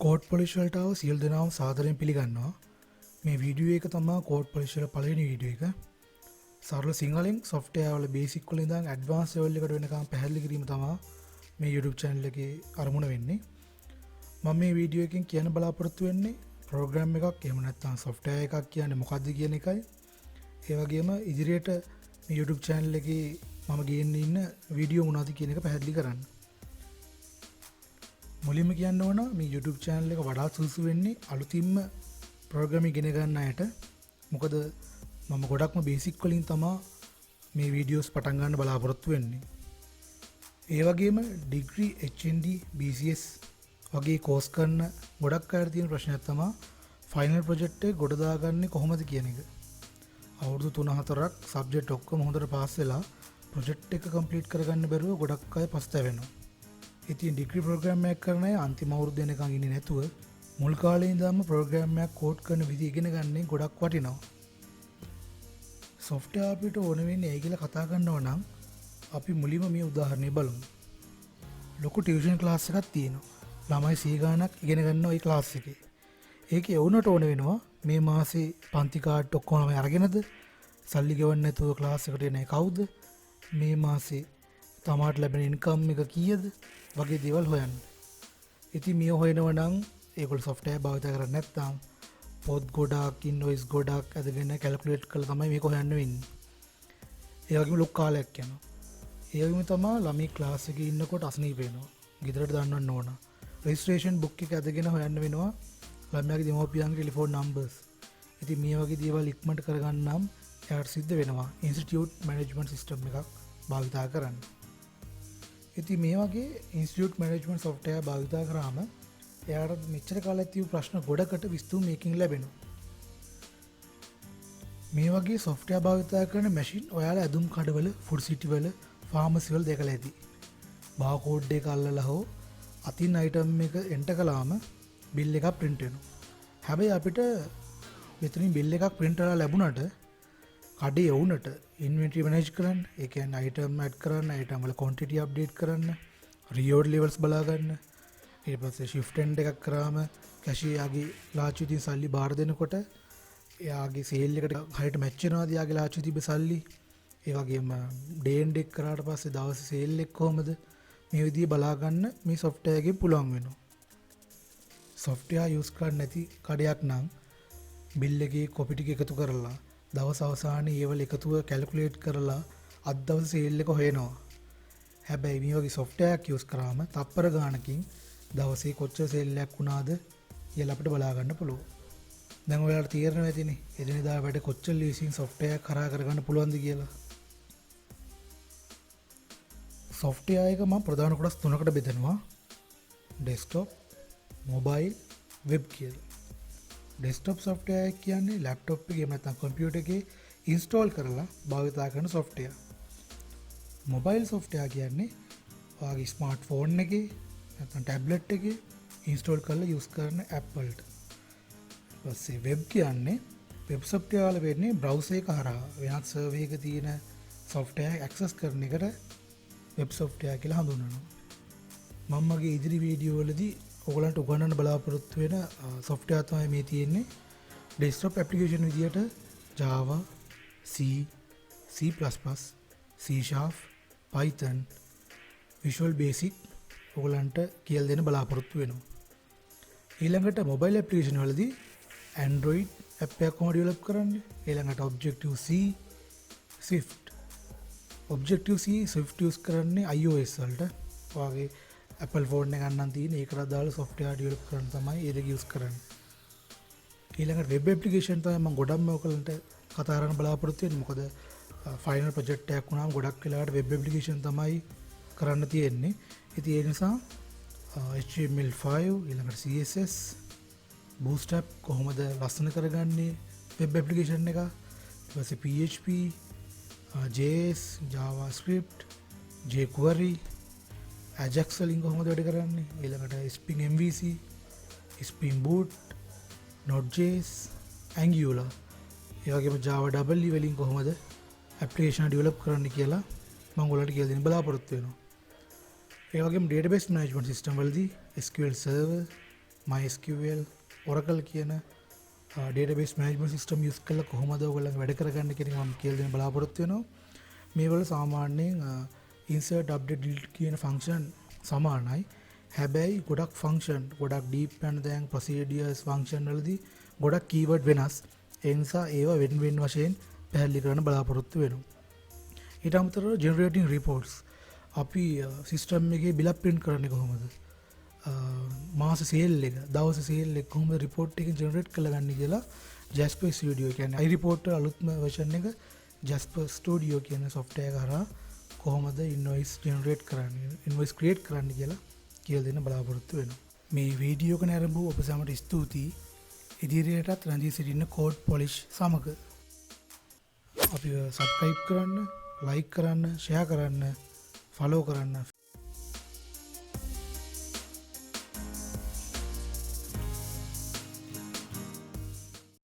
CodePolish වලට ආව සියලු දෙනාම සාදරයෙන් පිළිගන්නවා. මේ වීඩියෝ එක තමයි CodePolish වල පළවෙනි වීඩියෝ එක. සරල සිංහලෙන් software වල basic වල ඉඳන් advanced level එකට වෙනකම් පැහැදිලි කිරීම තමයි මේ YouTube channel එකේ අරමුණ වෙන්නේ. මම මේ වීඩියෝ එකෙන් කියන්න බලාපොරොත්තු වෙන්නේ program එකක් එහෙම නැත්නම් software එකක් කියන්නේ මොකක්ද කියන එකයි. ඒ වගේම ඉදිරියට මේ YouTube channel එකේ මම ගේන්න ඉන්න වීඩියෝ මොනවද කියන එක පැහැදිලි කරන්න. මුලින්ම කියන්න ඕන මේ YouTube channel එක වඩාත් සුදුසු වෙන්නේ අලුතින්ම ප්‍රෝග්‍රෑම් ඉගෙන ගන්න අයට. මොකද මම ගොඩක්ම බේසික් වලින් තමයි මේ වීඩියෝස් පටන් ගන්න බලාපොරොත්තු වෙන්නේ. ඒ වගේම ඩිග්‍රී HND BCS වගේ කෝස් කරන ගොඩක් අයට තියෙන ප්‍රශ්නයක් තමයි ෆයිනල් ප්‍රොජෙක්ට් එක ගොඩ දාගන්නේ කොහොමද කියන එක. අවුරුදු 3-4ක් සබ්ජෙක්ට් ඔක්කොම හොඳට පාස් වෙලා ප්‍රොජෙක්ට් එක කම්ප්ලීට් කරගන්න බැරුව ගොඩක් අය පස්තැවෙනවා. ඉතින් ඩිග්‍රී ප්‍රෝග්‍රෑම් එකක් කරන අය අන්තිම අවුරුද්ද වෙනකන් ඉන්නේ නැතුව මුල් කාලේ ඉඳන්ම ප්‍රෝග්‍රෑම් එකක් කෝඩ් කරන විදිහ ඉගෙන ගන්න ගොඩක් වටිනවා. software අපිට ඕන වෙන්නේ ඇයි කියලා කතා කරනවා නම් අපි මුලින්ම මේ උදාහරණය බලමු. ලොකු ටියුෂන් ක්ලාස් එකක් තියෙනවා. ළමයි 100 ගණනක් ඉගෙන ගන්නවා ඒ ක්ලාස් එකේ. ඒකේ වුණට ඕන වෙනවා මේ මාසේ පන්ති කාඩ් ඔක්කොම අරගෙනද සල්ලි ගෙවන්න නැතුව ක්ලාස් එකට එන්නේ කවුද? මේ මාසේ තමාට ලැබෙන ඉන්කම් එක කීයද? වගේ දේවල් හොයන්න. ඉතින් මේ හොයනවා නම් ඒගොල්ලෝ software භාවිත කරන්නේ නැත්නම් පොත් ගොඩක් ඉන්වොයිස් ගොඩක් අදගෙන කැල්කියුලේට් කරලා තමයි මේක හොයන්න වෙන්නේ. ඒ වගේම ලොකු කාලයක් යනවා. ඒ වගේම තමයි ළමයි ක්ලාස් එකේ ඉන්නකොට අසනීප වෙනවා. ගෙදරට දාන්නන්න ඕන. රෙජිස්ට්‍රේෂන් බුක් එක අදගෙන හොයන්න වෙනවා. ළමයාගේ දෙමව්පියන්ගේ ටෙලිෆෝන් නම්බර්ස්. ඉතින් මේ වගේ දේවල් ඉක්මනට කරගන්න නම් එයාට සිද්ධ වෙනවා ඉන්ස්ටිටියුට් මැනේජ්මන්ට් සිස්ටම් එකක් භාවිත කරන්න. ඉතින් මේ වගේ ඉන්ස්ටිටියුට් මැනේජ්මන්ට් software භාවිත කරාම එයාට මෙච්චර කාලයක් තිබු ප්‍රශ්න ගොඩකට විසඳුමකින් ලැබෙනවා. මේ වගේ software භාවිත කරන මැෂින් ඔයාලා ඇඳුම් කඩවල, ෆුඩ් සිටි වල, ෆාමසි වල දැකලා ඇති. බාකෝඩ් එක අල්ලලා හෝ අතින් අයිටම් එක එන්ටර් කළාම බිල් එකක් print වෙනවා. හැබැයි අපිට මෙතනින් බිල් එකක් print කරලා ලැබුණට කඩේ වුණට ඉන්වෙන්ටරි මැනේජ් කරන්න, ඒ කියන්නේ අයිටම් ඇඩ් කරන්න, අයිටම් වල ක්වොන්ටිටි අප්ඩේට් කරන්න, රියෝඩ් ලෙවල්ස් බලා ගන්න. ඊට පස්සේ shift end එකක් කරාම කැෂියාගේ ලාච්චු තින් සල්ලි බාර දෙනකොට එයාගේ සේල් එකට හරියට මැච් වෙනවාද යාගේ ලාච්චු තිබ්බ සල්ලි. ඒ වගේම ඩේ එන්ඩ් එක කරාට පස්සේ දවසේ සේල් එක කොහමද මේ විදිහ බලා ගන්න මේ software එකෙන් පුළුවන් වෙනවා. software use කරන්නේ නැති කඩයක් නම් බිල් එකේ කොපි ටික එකතු කරලා දවස් අවසානයේ ඒවල එකතුව කැල්කියුලේට් කරලා අද දවසේ සේල් එක හොයනවා. හැබැයි මේ වගේ software එකක් use කරාම තප්පර ගානකින් දවසේ කොච්චර සේල් එකක් වුණාද කියලා අපිට බලා ගන්න පුළුවන්. දැන් ඔයාලට තීරණය වෙතිනේ එදිනෙදා වැඩ කොච්චර ලීසින් software එක කරා කරගන්න පුළුවන්ද කියලා. software එක මම ප්‍රධාන කොටස් තුනකට බෙදනවා. desktop, mobile, web කියලා. desktop software එක කියන්නේ laptop එකේ නැත්නම් computer එකේ install කරලා භාවිත කරන software. mobile software කියන්නේ ඔයාගේ smartphone එකේ නැත්නම් tablet එකේ install කරලා use කරන app වලට. ඊට පස්සේ web කියන්නේ web software වල වෙන්නේ browser එක හරහා වෙනත් server එකක තියෙන software access කරන එකට web software කියලා හඳුන්වනවා. මම මගේ ඉදිරි වීඩියෝ වලදී ඔයගලන්ට උගන්වන්න බලාපොරොත්තු වෙන software තමයි මේ තියෙන්නේ. desktop application විදියට Java, C, C++, C#, Python, Visual Basic ඔයගලන්ට කියලා දෙන්න බලාපොරොත්තු වෙනවා. ඊළඟට mobile application වලදී Android app එකක් කොහොමද develop කරන්නේ? ඊළඟට Objective C, Swift. Objective C, Swift use කරන්නේ iOS වලට. ඔයාගේ Apple phone එක ගන්න තියෙන ඒකට දාලා software develop කරන්න තමයි ඒක use කරන්නේ. ඊළඟට web application තමයි මම ගොඩක්ම ඔයගලන්ට කතා කරන්න බලාපොරොත්තු වෙන්නේ. මොකද final project එකක් වුණාම ගොඩක් වෙලාවට web application තමයි කරන්න තියෙන්නේ. ඉතින් ඒ නිසා HTML5 ඊළඟට CSS bootstrap කොහොමද ලස්සන කරගන්නේ web application එක. ඊට පස්සේ PHP, JS, JavaScript, jQuery, Ajax වලින් කොහොමද වැඩ කරන්නේ. ඊළඟට Spring MVC, Spring Boot, Node.js, Angular. ඒ වගේම Java EE වලින් කොහොමද application develop කරන්න කියලා මම ඔයාලට කියලා දෙන්න බලාපොරොත්තු වෙනවා. ඒ වගේම database management system වලදී SQL server, MySQL Oracle කියන database management system use කරලා කොහොමද ඔයගොල්ලෝ වැඩ කරගන්නේ කියන එක මම කියලා දෙන්න බලාපොරොත්තු වෙනවා. මේවල සාමාන්‍යයෙන් insert update delete කියන function සමානයි. හැබැයි ගොඩක් function ගොඩක් deep යන දැන් procedures function වලදී ගොඩක් keyword වෙනස්. ඒ නිසා ඒවා වෙන වශයෙන් පැහැදිලි කරන්න බලාපොරොත්තු වෙනවා. ඊට අමතරව generating reports අපි සිස්ටම් එකේ බිලක් print කරන්නේ කොහොමද? මාස සේල් එක දවස් සේල් එක කොහොමද report එක generate කරගන්නේ කියලා Jasper Studio කියන්නේ iReport අලුත්ම version එක Jasper Studio කියන software එක හරහා කොහොමද invoice generate කරන්නේ invoice create කරන්නේ කියලා දෙන්න බලාපොරොත්තු වෙනවා. මේ වීඩියෝ එක නරඹු ඔබ සැමට ස්තුතියි. ඉදිරියටත් රැඳී සිටින්න CodePolish සමග අපිව subscribe කරන්න, like කරන්න, share කරන්න, follow කරන්න